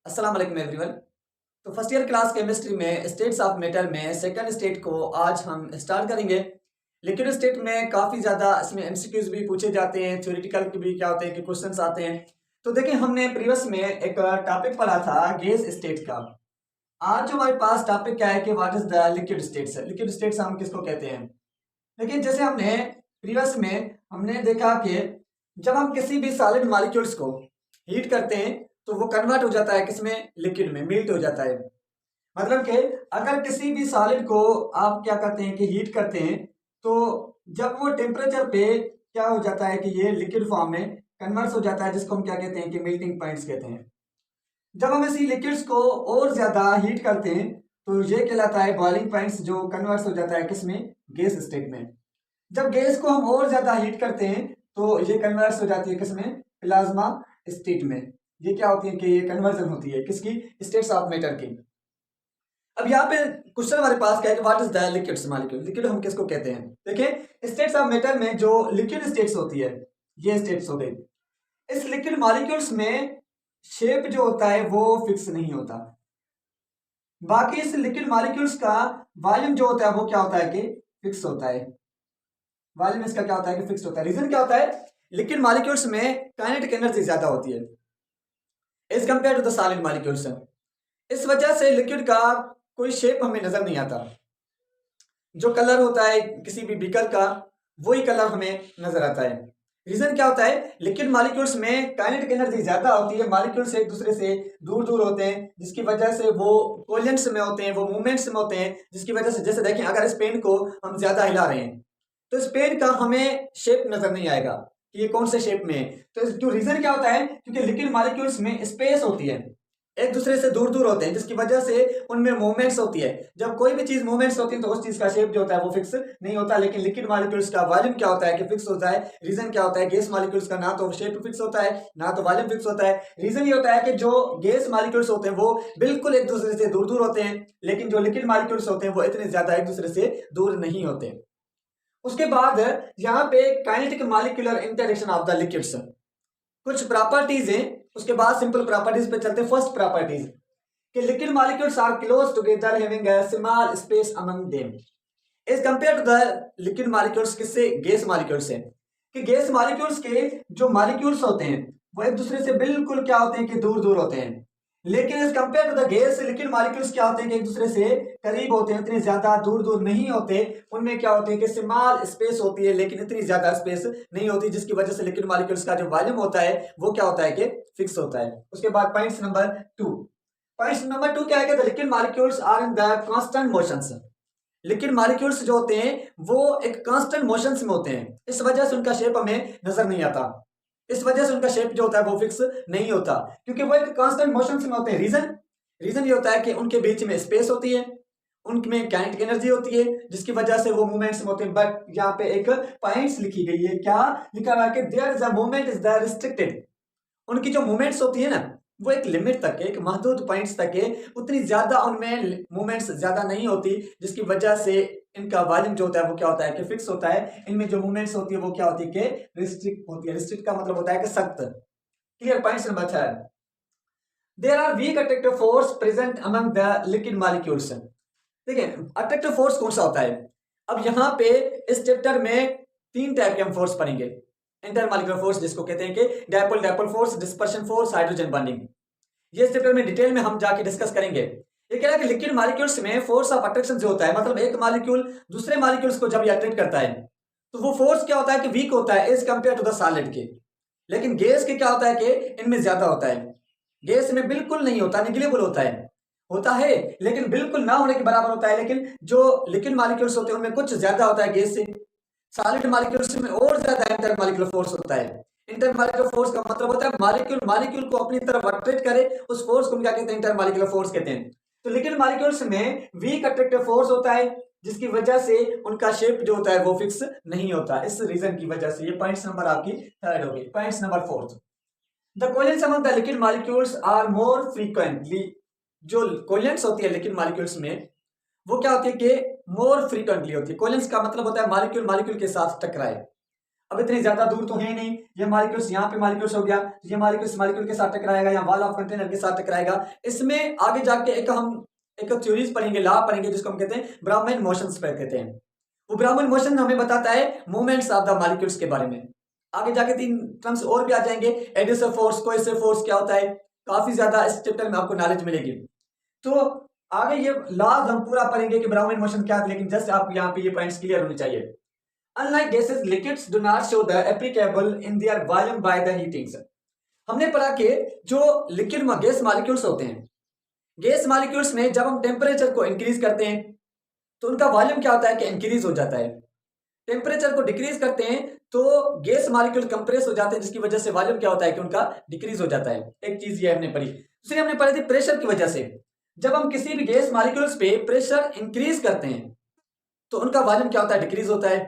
अस्सलाम वालेकुम एवरीवन। तो फर्स्ट ईयर क्लास केमिस्ट्री में स्टेट्स ऑफ मैटर में सेकंड स्टेट को आज हम स्टार्ट करेंगे। लिक्विड स्टेट में काफ़ी ज़्यादा इसमें एमसीक्यूज भी पूछे जाते हैं, थ्योरेटिकल के भी क्या होते हैं कि क्वेश्चंस आते हैं। तो देखिए हमने प्रीवियस में एक टॉपिक पढ़ा था गैस स्टेट का। आज जो हमारे पास टॉपिक क्या है कि what is the liquid states. Liquid states हम किसको कहते हैं। लेकिन जैसे हमने प्रीवियस में हमने देखा कि जब हम किसी भी सॉलिड मॉलिक्यूल्स को हीट करते हैं तो वो कन्वर्ट हो जाता है किसमें, लिक्विड में, मेल्ट हो जाता है। मतलब कि अगर किसी भी सॉलिड को आप क्या करते हैं कि हीट करते हैं तो जब वो टेम्परेचर पे क्या हो जाता है कि ये लिक्विड फॉर्म में कन्वर्ट हो जाता है, जिसको हम क्या कहते हैं कि मेल्टिंग पॉइंट्स कहते हैं। जब हम इसी लिक्विड्स को और ज्यादा हीट करते हैं तो ये कहलाता है बॉइलिंग पॉइंट्स, जो कन्वर्ट हो जाता है किसमें, गैस स्टेट में। जब गैस को हम और ज्यादा हीट करते हैं तो ये कन्वर्ट हो जाती है किसमें, प्लाज्मा स्टेट में। ये क्या होती है कि ये कन्वर्जन होती है किसकी, स्टेट्स ऑफ मैटर की। अब यहाँ पे क्वेश्चन हमारे पास क्या है कि what is the liquids molecule. Liquid हम किसको कहते हैं। देखिए स्टेट्स ऑफ मैटर में जो लिक्विड स्टेट्स होती है ये स्टेट्स हो गई। इस लिक्विड मॉलिक्यूल्स में शेप जो होता है वो फिक्स नहीं होता। बाकी इस लिक्विड मॉलिक्यूल्स का वॉल्यूम जो होता है वो क्या होता है कि फिक्स होता है। वॉल्यूम इसका क्या होता है कि फिक्स होता है। रीजन क्या होता है, लिक्विड मॉलिक्यूल्स में काइनेटिक एनर्जी ज्यादा होती है as compare to the solid molecules. इस वजह से लिक्विड का कोई शेप हमें नजर नहीं आता। जो कलर होता है किसी भी बीकर का वही कलर हमें नजर आता है। रीजन क्या होता है, लिक्विड मॉलिक्यूल्स में काइनेटिक एनर्जी ज्यादा होती है, मॉलिक्यूल्स एक दूसरे से दूर दूर होते हैं, जिसकी वजह से वो कोलिएंट्स में होते हैं, वो मूवमेंट्स में होते हैं, जिसकी वजह से जैसे देखें अगर इस पेन को हम ज्यादा हिला रहे हैं तो इस पेन का हमें शेप नजर नहीं आएगा कि ये कौन से शेप में है। तो रीजन क्या होता है, क्योंकि लिक्विड मॉलिक्यूल्स में स्पेस होती है, एक दूसरे से दूर दूर होते हैं, जिसकी वजह से उनमें मूवमेंट्स होती है। जब कोई भी चीज मूवमेंट्स होती है तो उस चीज का शेप जो होता है वो फिक्स नहीं होता। लेकिन लिक्विड मॉलिक्यूल्स का वॉल्यूम क्या होता है कि फिक्स होता है। रीजन क्या होता है, गैस मॉलिक्यूल्स का ना तो शेप फिक्स होता है ना तो वॉल्यूम फिक्स होता है। रीजन ये होता है कि जो गैस मॉलिक्यूल्स होते हैं वो बिल्कुल एक दूसरे से दूर दूर होते हैं, लेकिन जो लिक्विड मॉलिक्यूल्स होते हैं वो इतने ज्यादा एक दूसरे से दूर नहीं होते। उसके बाद यहाँ पे kinetic molecular interaction of the liquids, कुछ प्रॉपर्टीज हैं। उसके बाद सिंपल प्रॉपर्टीज पे चलते हैं। फर्स्ट प्रॉपर्टीज कि liquid molecules are close together having a small space among them as compare to the liquid molecules. किससे, गैस मॉलिक्यूल्स से। कि गैस मॉलिक्यूल्स के जो मॉलिक्यूल्स होते हैं वो एक दूसरे से बिल्कुल क्या होते हैं कि दूर दूर होते हैं। लेकिन as compare to the gas, liquid molecules क्या होते हैं कि एक दूसरे से करीब होते हैं, इतने ज्यादा दूर दूर नहीं होते। उनमें क्या होते हैं कि स्मॉल स्पेस होती है लेकिन इतनी ज्यादा स्पेस नहीं होती, जिसकी वजह से लिक्विड मॉलिक्यूल्स का जो वॉल्यूम होता है वो क्या होता है कि फिक्स होता है। उसके बाद पॉइंट नंबर 2, क्या है कि the liquid molecules are in the constant motions. Liquid molecules जो होते हैं वो एक कांस्टेंट मोशंस में होते हैं, इस वजह से उनका शेप हमें नजर नहीं आता। इस वजह से उनका शेप जो होता है वो फिक्स नहीं होता, क्योंकि वो एक कांस्टेंट मोशन में होते हैं। रीजन ये होता है कि उनके बीच में स्पेस होती है, उनमें काइनेटिक एनर्जी होती है, जिसकी वजह से वो मूवमेंट्स में होते हैं। बट यहाँ पे एक पॉइंट्स लिखी गई है, क्या लिखा हुआ है कि there is a movement is the restricted. उनकी जो मूवमेंट्स होती है ना वो एक लिमिट तक है, एक महदूद पॉइंट्स तक है, उतनी ज्यादा उनमें मूवमेंट्स ज्यादा नहीं होती, जिसकी वजह से इनका वॉल्यूम जो होता है वो क्या होता है कि फिक्स होता है। इनमें जो मूवमेंट्स होती है वो क्या होती है कि रिस्ट्रिक्ट होती है। रिस्ट्रिक्ट का मतलब होता है कि सख्त। Clear. Point number 3, there are weak attractive force present among the liquid molecules. देखिए अट्रैक्टिव फोर्स कौन सा होता है। अब यहाँ पे इस चैप्टर में 3 टाइप के हम फोर्स पढ़ेंगे। इंटरमॉलिक्यूलर फोर्स जिसको कहते हैं कि dipole dipole force, dispersion force, hydrogen bonding. ये इस चैप्टर में डिटेल में हम जाके डिस्कस करेंगे। ये कह रहा है कि लिक्विड मॉलिक्यूल्स में फोर्स ऑफ अट्रैक्शन जो होता है, मतलब एक मॉलिक्यूल दूसरे मॉलिक्यूल्स को जब ये अट्रैक्ट करता है तो वो फोर्स क्या होता है कि वीक होता है as compare to the solid के। लेकिन गैस के क्या होता है कि इनमें ज्यादा होता है। गैस में बिल्कुल नहीं होता, निगलेबल होता है लेकिन बिल्कुल ना होने के बराबर होता है। लेकिन जो लिक्विड मॉलिक्यूल्स होते हैं उनमें कुछ ज्यादा होता है गैस से। सॉलिड मॉलिक्यूल्स में और ज्यादा इंटरमॉलिक्यूलर फोर्स होता है। इंटरमॉलिक्यूलर फोर्स का मतलब होता है मॉलिक्यूल मॉलिक्यूल को अपनी तरफ अट्रैक्ट करे, उस फोर्स को हम क्या कहते हैं, इंटरमॉलिक्यूलर फोर्स कहते हैं। तो लिक्विड मॉलिक्यूल्स में वीक अट्रैक्टिव फोर्स होता है, जिसकी वजह से उनका शेप जो होता है वो फिक्स नहीं होता। इस रीजन की वजह से ये पॉइंट्स नंबर आपकी 3 होगी। Points number 4, the covalence among the liquid molecules are more frequently. जो कोवेलेंस होती है लिक्विड मॉलिक्यूल्स में वो क्या होती है कि मोर फ्रीक्वेंटली होती है। कोवेलेंस का मतलब होता है मॉलिक्यूल मॉलिक्यूल के साथ टकराए। अब इतनी ज्यादा दूर तो है नहीं, ये मॉलिक्यूल्स यहाँ पे मॉलिक्यूल्स हो गया, ये मॉलिक्यूल्स मॉलिक्यूल के साथ टकराएगा या वॉल ऑफ कंटेनर के साथ टकराएगा। इसमें आगे जाके एक थ्योरीज पढ़ेंगे, लॉ पढ़ेंगे, जिसको हम कहते हैं ब्राउमैन मोशंस पे कहते हैं। वो ब्राउमैन मोशन हमें बताता है मूवमेंट्स ऑफ द मॉलिक्यूल्स के बारे में। आगे जाके 3 टर्म्स और भी आ जाएंगे, एडिसिव फोर्स, कोएसिव फोर्स क्या होता है, काफी ज्यादा इस चैप्टर में आपको नॉलेज मिलेगी। तो आगे ये लॉज हम पूरा पढ़ेंगे कि ब्राउमैन मोशन क्या है, लेकिन जस्ट आपको यहाँ पे ये पॉइंट्स क्लियर होने चाहिए। Unlike gases, liquids do not show the applicable in their volume by the heatings। हमने पढ़ा कि जो लिक्विड गैस मॉलिक्यूल्स होते हैं, गैस मॉलिक्यूल्स में जब हम टेम्परेचर को इंक्रीज करते हैं तो उनका वॉल्यूम क्या होता है कि इंक्रीज हो जाता है। टेम्परेचर को डिक्रीज करते हैं तो गैस मॉलिक्यूल कंप्रेस हो जाते हैं, जिसकी वजह से वॉल्यूम क्या होता है कि उनका डिक्रीज हो जाता है। एक चीज ये हमने पढ़ी। दूसरी हमने पढ़ी थी प्रेशर की वजह से, जब हम किसी भी गैस मॉलिक्यूल्स पे प्रेशर इंक्रीज करते हैं तो उनका वॉल्यूम क्या होता है, डिक्रीज होता है।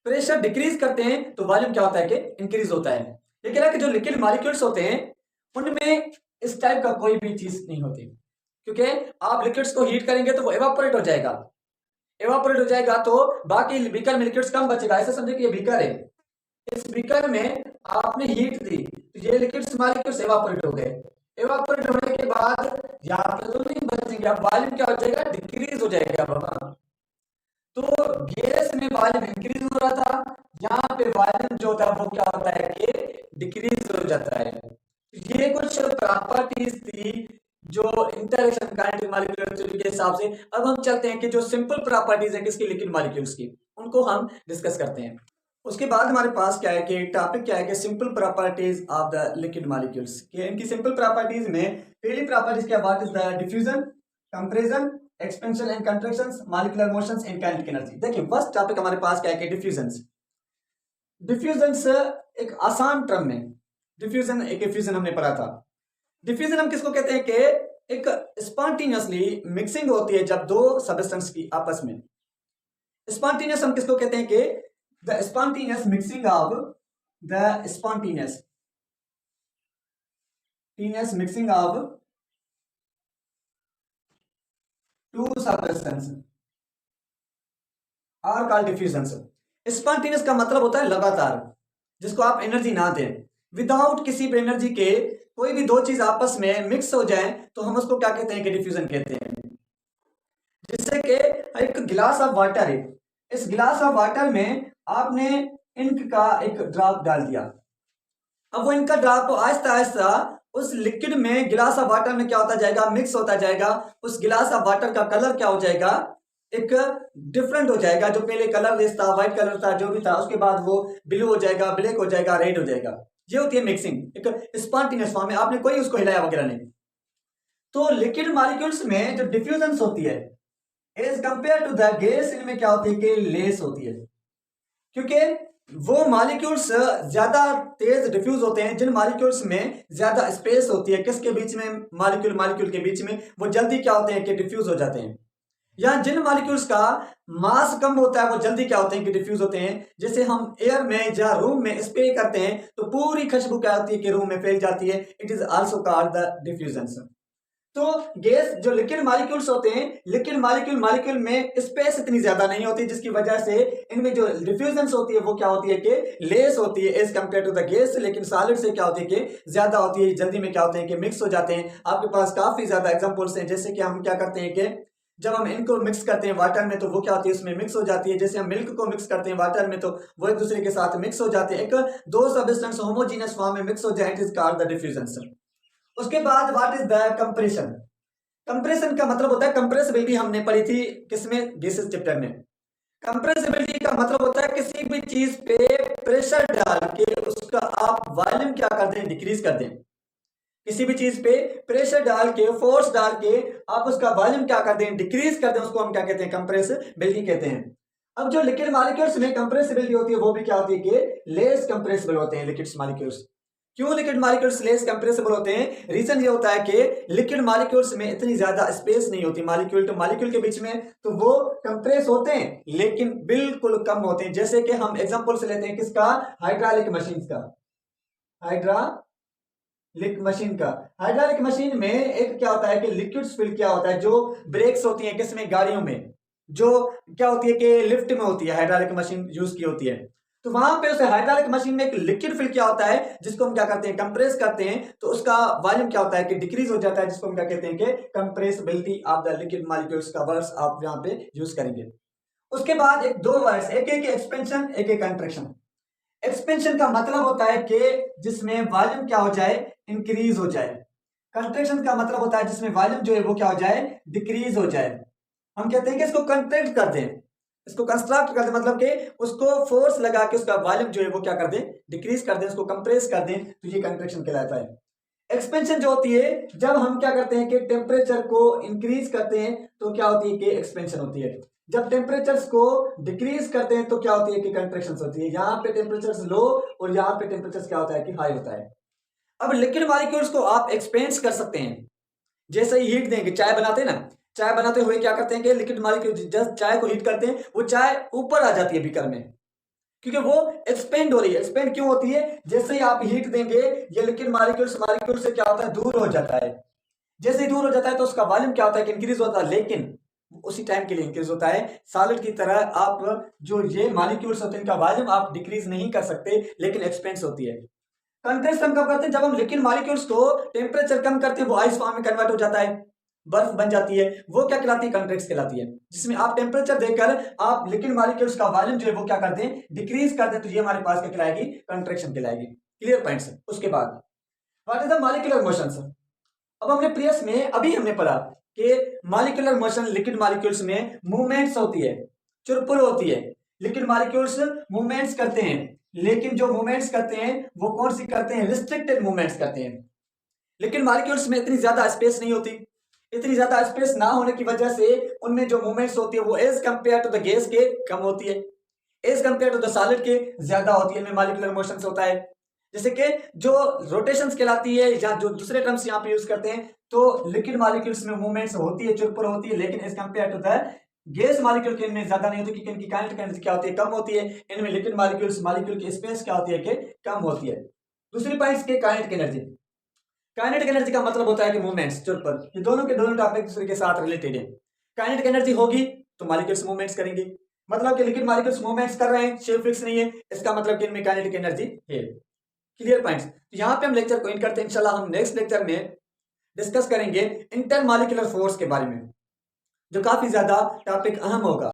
प्रेशर डिक्रीज करते हैं तो वॉल्यूम क्या होता है कि इंक्रीज होता है। ये कह रहा है कि जो लिक्विड मॉलिक्यूल्स होते हैं उनमें इस टाइप का कोई भी चीज नहीं होती, क्योंकि आप लिक्विड्स को हीट करेंगे तो वो एवापोरेट हो जाएगा। एवापोरेट हो जाएगा तो बाकी बीकर में लिक्विड्स कम बचेगा। ऐसे समझे कि ये बीकर है, इस बीकर में आपने हीट दी तो ये लिक्विड्स मॉलिक्यूल्स एवापोरेट हो गए। एवापोरेट होने के बाद यहाँ पे तो नहीं बचेंगे, अब वॉल्यूम क्या हो जाएगा, डिक्रीज हो जाएगा बाबा। तो गैस में वॉल्यूम इंक्रीज हो रहा था, यहाँ पे वॉल्यूम जो होता है वो क्या होता है कि डिक्रीज हो जाता है। ये कुछ प्रॉपर्टीज थी जो इंटरेक्शन काइनेटिक मॉलिक्यूलर थ्योरी के हिसाब से। अब हम चलते हैं कि जो सिंपल प्रॉपर्टीज है किसकी, लिक्विड मॉलिक्यूल्स की, उनको हम डिस्कस करते हैं। उसके बाद हमारे पास क्या है कि टॉपिक क्या है कि simple properties of the liquid molecules. इनकी सिंपल प्रॉपर्टीज में पहली प्रॉपर्टीज क्या, what is the diffusion, compression, expansion and contractions, molecular motions and kinetic energy. देखिए फर्स्ट टॉपिक हमारे पास क्या है कि डिफ्यूजन्स। डिफ्यूजन्स एक आसान टर्म में, डिफ्यूजन एक एफ्यूजन हमने पढ़ा था। डिफ्यूजन हम किसको कहते हैं कि एक स्पॉन्टेनियसली मिक्सिंग होती है जब दो सब्सटेंस की आपस में। स्पॉन्टेनियस हम किसको कहते हैं कि the spontaneous mixing of the spontaneous mixing of two substance are called diffusions. Spontaneous का मतलब होता है लगातार, जिसको आप एनर्जी ना दें, विदाउट किसी भी एनर्जी के कोई भी दो चीज आपस में मिक्स हो जाए तो हम उसको क्या कहते हैं कि डिफ्यूजन कहते हैं। जैसे कि एक गिलास ऑफ वाटर है, इस गिलास ऑफ वाटर में आपने इंक का एक ड्रॉप डाल दिया। अब वो इंक का ड्रॉप आहिस्ता आहिस्ता उस लिक्विड में, गिलास ऑफ वाटर में क्या होता जाएगा, मिक्स होता जाएगा। उस गिलास ऑफ वाटर का कलर क्या हो जाएगा, एक डिफरेंट हो जाएगा। जो पहले कलरलेस था, व्हाइट कलर था, जो भी था, उसके बाद वो ब्लू हो जाएगा, ब्लैक हो जाएगा, रेड हो जाएगा। ये होती है मिक्सिंग, एक स्पॉन्टेनियस फॉर्म में, आपने कोई उसको हिलाया वगैरह नहीं। तो लिक्विड मॉलिक्यूल्स में जो डिफ्यूजन होती है as compare to the gas, इनमें क्या होती है कि लेस होती है, क्योंकि वो मॉलिक्यूल्स ज्यादा तेज डिफ्यूज होते हैं जिन मॉलिक्यूल्स में ज्यादा स्पेस होती है। किसके बीच में, मॉलिक्यूल के बीच में, वो जल्दी क्या होते हैं कि डिफ्यूज हो जाते हैं। या जिन मॉलिक्यूल्स का मास कम होता है वो जल्दी क्या होते हैं कि डिफ्यूज होते हैं। जैसे हम एयर में या रूम में स्प्रे करते हैं तो पूरी खुशबू क्या होती है कि रूम में फैल जाती है। It is also called the diffusion. तो गैस जो लिक्विड मॉलिक्यूल्स होते हैं, लिक्विड मॉलिक्यूल में स्पेस इतनी ज्यादा नहीं होती, जिसकी वजह से इनमें जो डिफ्यूजन होती है वो क्या होती है कि लेस होती है as compare to the gas. लेकिन सॉलिड से क्या होती है कि ज्यादा होती है, जल्दी में क्या होते हैं कि मिक्स हो जाते हैं। आपके पास काफी ज्यादा एग्जांपल्स हैं, जैसे कि हम क्या करते हैं कि जब हम इनको मिक्स करते हैं वाटर में तो वो क्या होती है, उसमें मिक्स हो जाती है। जैसे हम मिल्क को मिक्स करते हैं वाटर में तो वो एक दूसरे के साथ मिक्स हो जाते हैं, एक दो सब्सटेंस होमोजेनियस फॉर्म में मिक्स हो जाए, it is called the diffusion. उसके बाद what is the compression. Compression का मतलब होता है, कंप्रेसिबिलिटी हमने पढ़ी थी किसमें, गैसेस चैप्टर में। कंप्रेसिबिलिटी का मतलब होता है किसी भी चीज पे प्रेशर डाल के उसका आप वॉल्यूम क्या कर दें, डिक्रीज कर दें। किसी भी चीज पे प्रेशर डाल के, फोर्स डाल के आप उसका वॉल्यूम क्या कर दें, डिक्रीज कर दें, उसको हम क्या कहते हैं, कंप्रेसिबिलिटी कहते हैं। अब जो लिक्विड मॉलिक्यूल्स में कंप्रेसिबिलिटी होती है वो भी क्या होती है कि लेस कंप्रेसिबल होते हैं लिक्विड मॉलिक्यूल्स। क्यों लिक्विड मॉलिक्यूल्स लेस कंप्रेसिबल होते हैं, रीजन ये होता है कि लिक्विड मॉलिक्यूल्स में इतनी ज्यादा स्पेस नहीं होती मॉलिक्यूल टू मॉलिक्यूल के बीच में, तो वो कंप्रेस होते हैं लेकिन बिल्कुल कम होते हैं। जैसे कि हम एग्जांपल से लेते हैं किसका, हाइड्रोलिक मशीन का। हाइड्रोलिक मशीन में एक क्या होता है कि लिक्विड स्पिल क्या होता है, जो ब्रेक्स होती हैं किसमें, गाड़ियों में, जो क्या होती है कि लिफ्ट में होती है, हाइड्रोलिक मशीन यूज की होती है। तो वहां पे उस हाइड्रोलिक मशीन में एक लिक्विड फिल क्या होता है जिसको हम क्या करते हैं, कंप्रेस करते हैं, तो उसका वॉल्यूम क्या होता है कि डिक्रीज हो जाता है, जिसको हम क्या कहते हैं कि compressibility of the liquid molecules का वर्ड्स आप यहाँ पे यूज करेंगे। उसके बाद एक दो वर्ड्स, एक एक एक्सपेंशन, एक एक कंट्रैक्शन। एक्सपेंशन का मतलब होता है कि जिसमें वॉल्यूम क्या हो जाए, इंक्रीज हो जाए। कंट्रैक्शन का मतलब होता है जिसमें वॉल्यूम जो है वो क्या हो जाए, डिक्रीज हो जाए। हम कहते हैं कि इसको कंट्रैक्ट कर दें, इसको कंस्ट्रक्ट कर दें, मतलब कि उसको फोर्स लगा के उसका वॉल्यूम जो है वो क्या कर दें, डिक्रीज कर दें, उसको कंप्रेस कर दें, तो ये कंट्रैक्शन कहलाता है। एक्सपेंशन जो होती है जब हम क्या करते हैं कि टेम्परेचर को इंक्रीज करते हैं तो क्या होती है कि एक्सपेंशन होती है। जब टेम्परेचर को डिक्रीज करते हैं तो क्या होती है कि कंट्रैक्शन होती है। यहाँ पे टेम्परेचर लो और यहाँ पे टेम्परेचर क्या होता है कि हाई होता है। अब लिक्विड मॉलिक्यूल्स को आप एक्सपेंड कर सकते हैं, जैसे ही हीट देंगे, चाय बनाते हैं ना, चाय बनाते हुए क्या करते हैं कि लिक्विड मॉलिक्यूल जब चाय को हीट करते हैं वो चाय ऊपर आ जाती है बीकर में, क्योंकि वो एक्सपेंड हो रही है। एक्सपेंड क्यों होती है, जैसे ही आप हीट देंगे ये लिक्विड मॉलिक्यूल से क्या होता है, दूर हो जाता है। जैसे ही दूर हो जाता है तो उसका वॉल्यूम क्या होता है कि इंक्रीज होता है, लेकिन उसी टाइम के लिए इंक्रीज होता है। सॉलिड की तरह आप जो ये मॉलिक्यूल्स होते हैं इनका वॉल्यूम आप डिक्रीज नहीं कर सकते, लेकिन एक्सपेंस होती है। कंट्रेस्ट हम कब करते हैं, जब हम लिक्विड मॉलिक्यूल्स को टेम्परेचर कम करते हैं, वो आइस फॉर्म में कन्वर्ट हो जाता है, बर्फ बन जाती है, वो क्या कहलाती है, कंट्रेक्ट कहलाती है। जिसमें आप टेम्परेचर देकर आप लिक्विड मॉलिक्यूल्स का वॉल्यूम जो है वो क्या कर दें, डिक्रीज कर दें, तो ये हमारे पास क्या कहलाएगी, कंट्रेक्शन कहलाएगी। Clear points. उसके बाद what is the molecular motions. अब हमने प्रीवियस में अभी हमने पढ़ा कि मॉलिक्यूलर मोशन लिक्विड मॉलिक्यूल्स में मूवमेंट्स होती है, चुरपुर होती है। लिक्विड मॉलिक्यूल्स मूवमेंट्स करते हैं, लेकिन जो मूवमेंट्स करते हैं वो कौन सी करते हैं, रिस्ट्रिक्टेड मूवमेंट्स करते हैं। लिक्विड मॉलिक्यूल्स में इतनी ज्यादा स्पेस नहीं होती, इतनी ज्यादा स्पेस ना होने की वजह से उनमें जो मूवमेंट्स होती है वो as compare to the gas के कम होती है, as compare to the solid के ज्यादा होती है। इनमें मॉलिक्यूलर मोशंस होता है, जैसे कि जो रोटेशंस कहलाती है या जो दूसरे टर्म्स यहाँ पे यूज करते हैं, तो लिक्विड मॉलिक्यूल्स में मूवमेंट्स होती है, चुरपुर होती है, लेकिन as compare to the gas molecule के इनमें ज्यादा नहीं होती, क्योंकि इनकी काइनेटिक एनर्जी क्या होती है, कम होती है। इनमें लिक्विड मॉलिक्यूल्स मॉलिक्यूल की स्पेस क्या होती है कि कम होती है। दूसरी पॉइंट्स के काइनेटिक एनर्जी। काइनेटिक एनर्जी का मतलब होता है कि मूवमेंट्स, चुरपुर, ये दोनों के दोनों टॉपिक दूसरे के साथ रिलेटेड है। काइनेटिक एनर्जी होगी तो मॉलिक्यूल्स मूवमेंट्स करेंगे, मतलब कि लिक्विड मॉलिक्यूल्स मूवमेंट्स कर रहे हैं, शेप फिक्स नहीं है, इसका मतलब कि इनमें काइनेटिक एनर्जी है। Clear points. तो यहाँ पे हम लेक्चर को इन करते हैं। इंशाल्लाह हम नेक्स्ट लेक्चर में डिस्कस करेंगे इंटरमॉलिक्यूलर फोर्स के बारे में, जो काफी ज्यादा टॉपिक अहम होगा।